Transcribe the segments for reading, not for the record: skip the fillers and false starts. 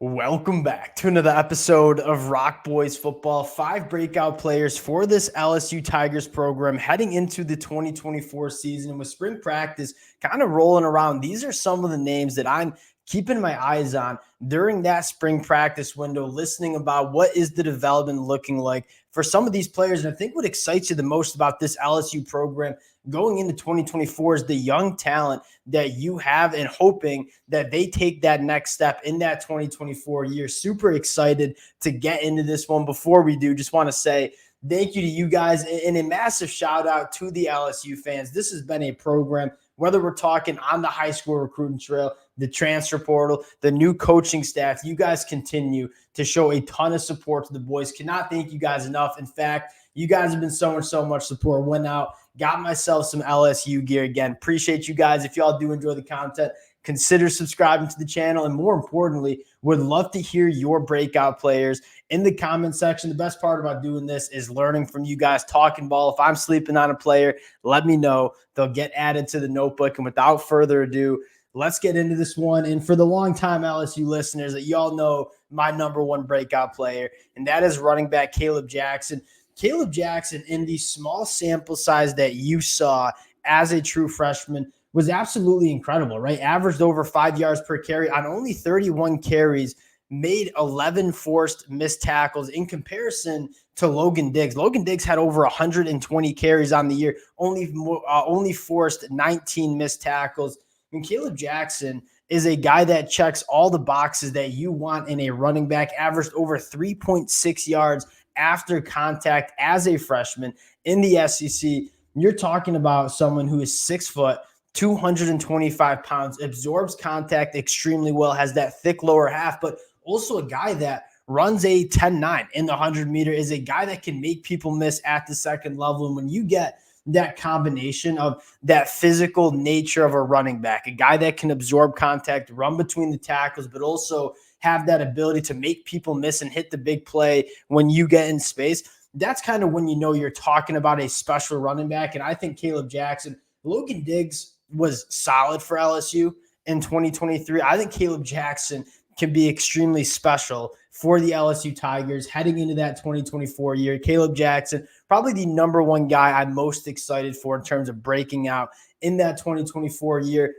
Welcome back to another episode of Rock Boys Football. 5 breakout players for this LSU Tigers program heading into the 2024 season with spring practice kind of rolling around. These are some of the names that I'm keeping my eyes on during that spring practice window, listening about what is the development looking like for some of these players. And I think what excites you the most about this LSU program going into 2024 is the young talent that you have and hoping that they take that next step in that 2024 year. Super excited to get into this one. Before we do, just want to say thank you to you guys and a massive shout out to the LSU fans. This has been a program, whether we're talking on the high school recruiting trail, the transfer portal, the new coaching staff, you guys continue to show a ton of support to the boys. Cannot thank you guys enough. In fact, you guys have been showing so much support. Went out, got myself some LSU gear again. Appreciate you guys. If y'all do enjoy the content, consider subscribing to the channel. And more importantly, would love to hear your breakout players in the comment section. The best part about doing this is learning from you guys, talking ball. If I'm sleeping on a player, let me know. They'll get added to the notebook. And without further ado, let's get into this one. And for the longtime LSU listeners, that y'all know my number one breakout player, and that is running back Caleb Jackson. Caleb Jackson, in the small sample size that you saw as a true freshman, was absolutely incredible, right? Averaged over 5 yards per carry on only 31 carries, made 11 forced missed tackles in comparison to Logan Diggs. Logan Diggs had over 120 carries on the year, only forced 19 missed tackles. And Caleb Jackson is a guy that checks all the boxes that you want in a running back, averaged over 3.6 yards after contact as a freshman in the SEC. You're talking about someone who is 6 foot, 225 pounds, absorbs contact extremely well, has that thick lower half, but also a guy that runs a 10-9 in the 100-meter, is a guy that can make people miss at the second level. And when you get that combination of that physical nature of a running back, a guy that can absorb contact, run between the tackles, but also have that ability to make people miss and hit the big play when you get in space, that's kind of when you know you're talking about a special running back. And I think Caleb Jackson, Logan Diggs was solid for LSU in 2023. I think Caleb Jackson can be extremely special for the LSU Tigers heading into that 2024 year. Caleb Jackson, probably the number one guy I'm most excited for in terms of breaking out in that 2024 year.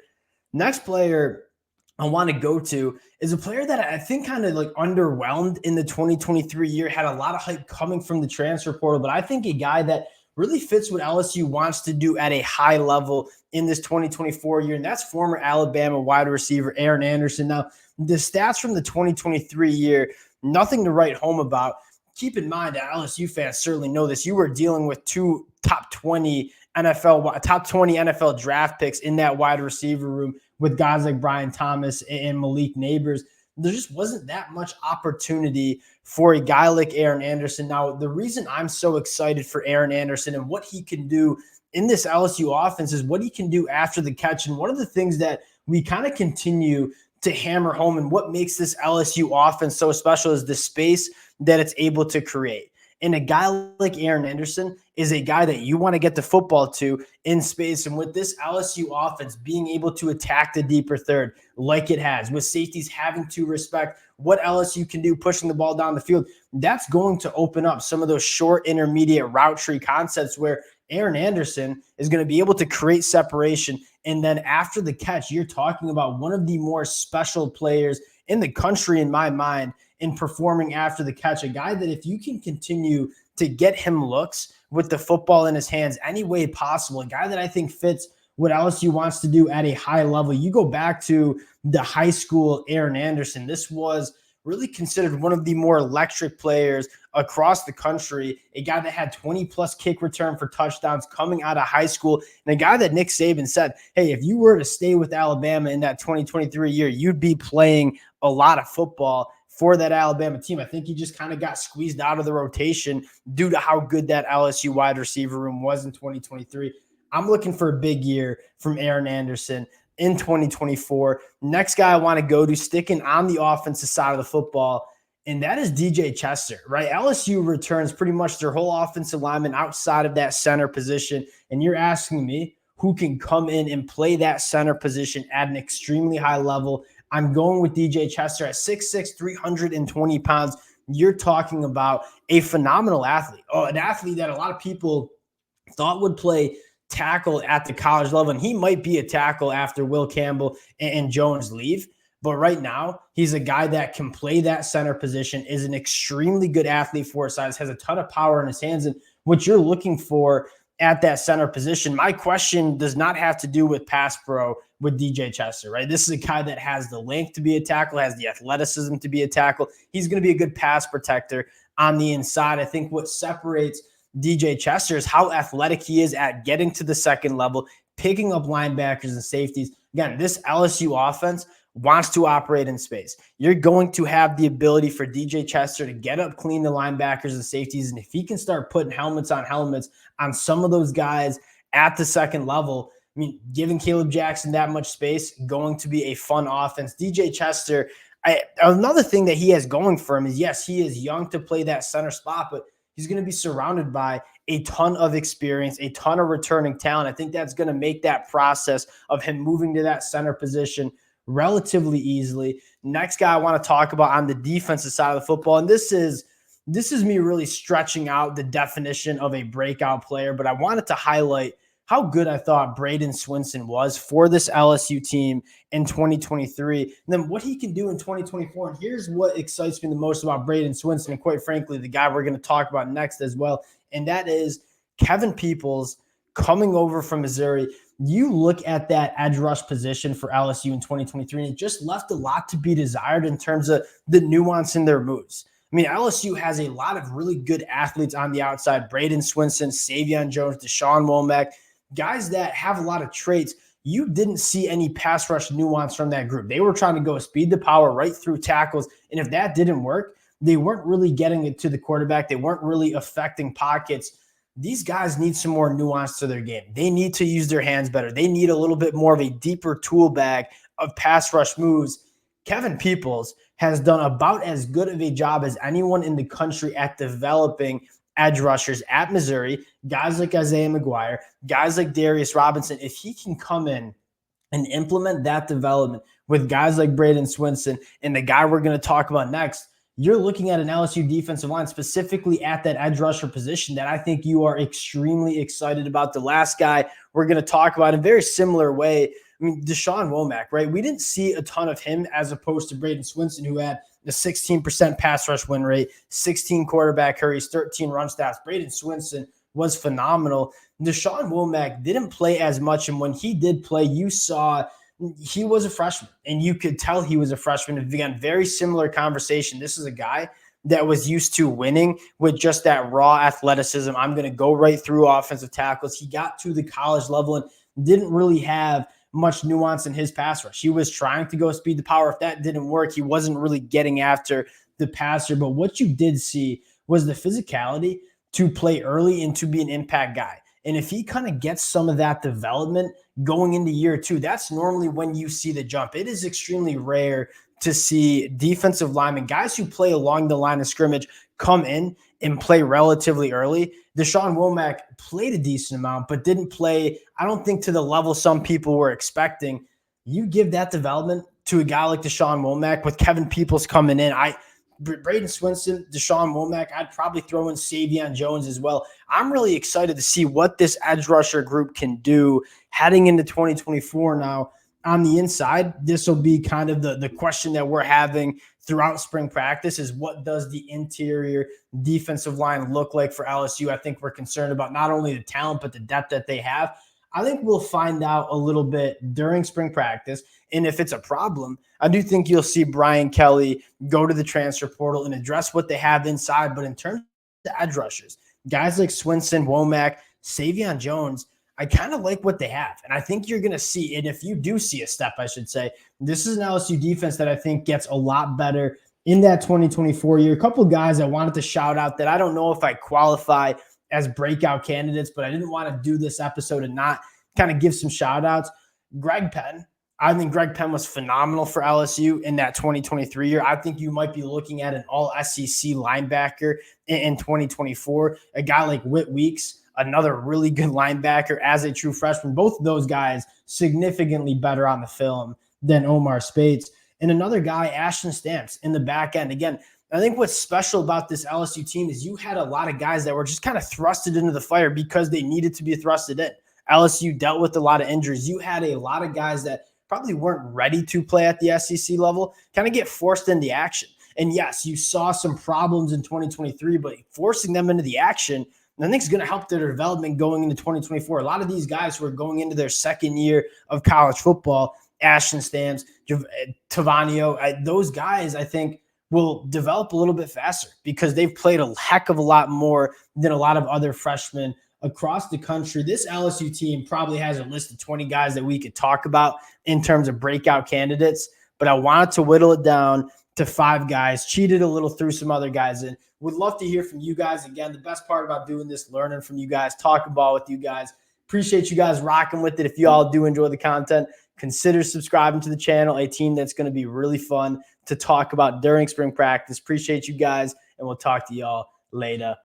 Next player I want to go to is a player that I think kind of like underwhelmed in the 2023 year, had a lot of hype coming from the transfer portal, but I think a guy that really fits what LSU wants to do at a high level in this 2024 year, and that's former Alabama wide receiver Aaron Anderson. Now, the stats from the 2023 year, nothing to write home about. Keep in mind that LSU fans certainly know this. You were dealing with two top 20 NFL draft picks in that wide receiver room with guys like Brian Thomas and Malik Neighbors. There just wasn't that much opportunity for a guy like Aaron Anderson. Now, the reason I'm so excited for Aaron Anderson and what he can do in this LSU offense is what he can do after the catch. And one of the things that we kind of continue to hammer home and what makes this LSU offense so special is the space that it's able to create. And a guy like Aaron Anderson is a guy that you want to get the football to in space. And with this LSU offense being able to attack the deeper third like it has, with safeties having to respect what LSU can do pushing the ball down the field, that's going to open up some of those short intermediate route tree concepts where Aaron Anderson is going to be able to create separation. And then after the catch, you're talking about one of the more special players in the country, in my mind, in performing after the catch. A guy that if you can continue to get him looks with the football in his hands any way possible, a guy that I think fits what LSU wants to do at a high level. You go back to the high school Aaron Anderson. This was really considered one of the more electric players across the country, a guy that had 20-plus kick return for touchdowns coming out of high school, and a guy that Nick Saban said, hey, if you were to stay with Alabama in that 2023 year, you'd be playing a lot of football for that Alabama team. I think he just kind of got squeezed out of the rotation due to how good that LSU wide receiver room was in 2023. I'm looking for a big year from Aaron Anderson in 2024. Next guy I want to go to, sticking on the offensive side of the football, and that is DJ Chester, right? LSU returns pretty much their whole offensive lineman outside of that center position, and you're asking me who can come in and play that center position at an extremely high level. I'm going with DJ Chester at 6'6", 320 pounds. You're talking about a phenomenal athlete, an athlete that a lot of people thought would play tackle at the college level, and he might be a tackle after Will Campbell and Jones leave. But right now, he's a guy that can play that center position, is an extremely good athlete for his size, has a ton of power in his hands, and what you're looking for at that center position. My question does not have to do with pass pro with DJ Chester, right? This is a guy that has the length to be a tackle, has the athleticism to be a tackle. He's going to be a good pass protector on the inside. I think what separates DJ Chester is how athletic he is at getting to the second level, picking up linebackers and safeties. Again, this LSU offense wants to operate in space. You're going to have the ability for DJ Chester to get up clean the linebackers and safeties. And if he can start putting helmets on some of those guys at the second level, I mean, giving Caleb Jackson that much space, going to be a fun offense. DJ Chester, another thing that he has going for him is, yes, he is young to play that center spot, but he's going to be surrounded by a ton of experience, a ton of returning talent. I think that's going to make that process of him moving to that center position relatively easily. Next guy I want to talk about on the defensive side of the football, and this is me really stretching out the definition of a breakout player, but I wanted to highlight how good I thought Braden Swinson was for this LSU team in 2023, and then what he can do in 2024. And here's what excites me the most about Braden Swinson, and quite frankly, the guy we're going to talk about next as well, and that is Kevin Peoples coming over from Missouri. You look at that edge rush position for LSU in 2023, and it just left a lot to be desired in terms of the nuance in their moves. I mean, LSU has a lot of really good athletes on the outside. Braden Swinson, Savion Jones, Deshawn Whack, guys that have a lot of traits. You didn't see any pass rush nuance from that group. They were trying to go speed to power right through tackles, and if that didn't work, they weren't really getting it to the quarterback. They weren't really affecting pockets. These guys need some more nuance to their game. They need to use their hands better. They need a little bit more of a deeper tool bag of pass rush moves. Kevin Peoples has done about as good of a job as anyone in the country at developing edge rushers at Missouri, guys like Isaiah McGuire, guys like Darius Robinson. If he can come in and implement that development with guys like Braden Swinson and the guy we're going to talk about next, you're looking at an LSU defensive line specifically at that edge rusher position that I think you are extremely excited about. The last guy we're going to talk about in a very similar way, I mean, Deshawn Whack, right? We didn't see a ton of him as opposed to Braden Swinson, who had the 16% pass rush win rate, 16 quarterback hurries, 13 run stats. Braden Swinson was phenomenal. Deshawn Whack didn't play as much, and when he did play, you saw he was a freshman, and you could tell he was a freshman. Again, very similar conversation. This is a guy that was used to winning with just that raw athleticism. I'm going to go right through offensive tackles. He got to the college level and didn't really have much nuance in his pass rush. He was trying to go speed to power. If that didn't work, he wasn't really getting after the passer. But what you did see was the physicality to play early and to be an impact guy. And if he kind of gets some of that development going into year two, that's normally when you see the jump. It is extremely rare to see defensive linemen, guys who play along the line of scrimmage, come in and play relatively early. Deshawn Whack played a decent amount, but didn't play, I don't think, to the level some people were expecting. You give that development to a guy like Deshawn Whack with Kevin Peoples coming in. Braden Swinson, Deshawn Whack, I'd probably throw in Savion Jones as well. I'm really excited to see what this edge rusher group can do heading into 2024 now. On the inside, this will be kind of the question that we're having throughout spring practice is, what does the interior defensive line look like for LSU? I think we're concerned about not only the talent, but the depth that they have. I think we'll find out a little bit during spring practice. And if it's a problem, I do think you'll see Brian Kelly go to the transfer portal and address what they have inside. But in terms of the edge rushers, guys like Swinson, Womack, Savion Jones, I kind of like what they have. And I think you're going to see, and if you do see a step, I should say, this is an LSU defense that I think gets a lot better in that 2024 year. A couple of guys I wanted to shout out that I don't know if I qualify as breakout candidates, but I didn't want to do this episode and not kind of give some shout outs. Greg Penn. I think Greg Penn was phenomenal for LSU in that 2023 year. I think you might be looking at an all-SEC linebacker in 2024. A guy like Whit Weeks, another really good linebacker as a true freshman. Both of those guys significantly better on the film than Omar Speights. and another guy, Ashton Stamps, in the back end. Again, I think what's special about this LSU team is you had a lot of guys that were just kind of thrusted into the fire because they needed to be thrusted in. LSU dealt with a lot of injuries. You had a lot of guys that probably weren't ready to play at the SEC level, kind of get forced into action. And yes, you saw some problems in 2023, but forcing them into the action, I think, is going to help their development going into 2024. A lot of these guys who are going into their second year of college football, Ashton Stamps, Tavanio, those guys, I think, will develop a little bit faster because they've played a heck of a lot more than a lot of other freshmen across the country. This LSU team probably has a list of 20 guys that we could talk about in terms of breakout candidates, but I wanted to whittle it down to 5 guys, cheated a little through some other guys, and would love to hear from you guys. Again, the best part about doing this, learning from you guys, talking ball with you guys. Appreciate you guys rocking with it. If you all do enjoy the content, consider subscribing to the channel, a team that's going to be really fun to talk about during spring practice. Appreciate you guys, and we'll talk to y'all later.